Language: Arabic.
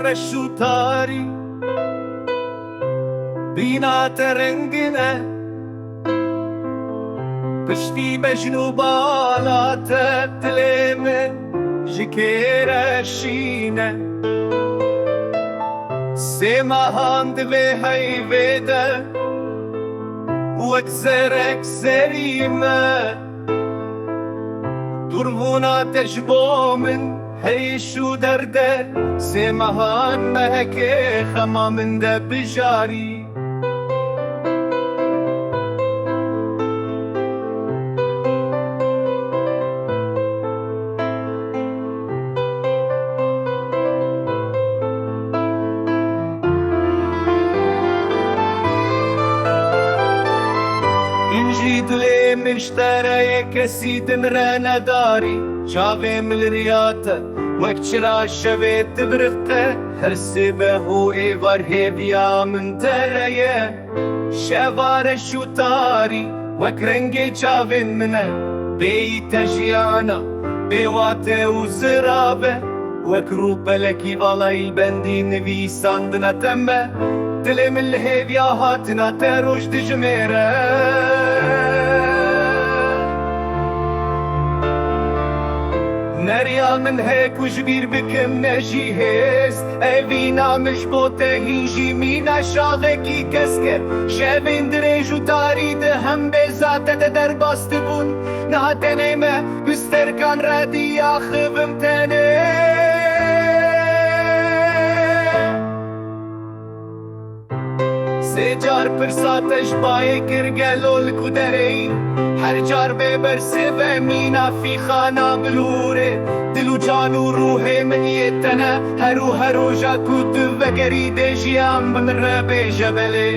رشو تاری بینا ترنگنه پشتی بجنو بالا تدلمه جکر شینه سماهاند به هیوده وەک زەریمە دووربوونا تەژبۆ من هەیش و دەردە سێمەهان مەهەکێ خەما من دەبژاری اینجی دلێ مشتەرەیە کەسی دنرە نەداری چاوێ ملریاتە وەک چرا شەوێت دبرفتە هەرسێ بەهۆ ئێوار هێبیا من تەرەیە شەوارە شوتاری وەک ڕەنگێ چاوێن منە بێیتە ژیانە بێواتێ و زرابە وەک ڕووپەلەکی باڵای بەندی نویساندنەتە مە دلێ من لە هێبیا هاتناتە ڕۆژ دژمێرە نەریال من هەیە کوژبیر بکەم نەژی هێست ئەڤینامش بۆ تە هینژی مینە شاغێکی کەسکە شەوێن درێژ و تاریدە هەم بێزاتە دە دەرباستە بوون ناتەنێمە بستەرکان ڕەدیا خبم تەنێ سێ جار پرساتەش باێ کرگەلۆ لکو دەرەین هەر جار بێ بەرسێڤە مینا فیخانا بلورێ دل و جان و ڕووهێ منیێتەنە هەرو هەرۆژا کو تو vەگەری دێژیان بمرە بێژە بەلێ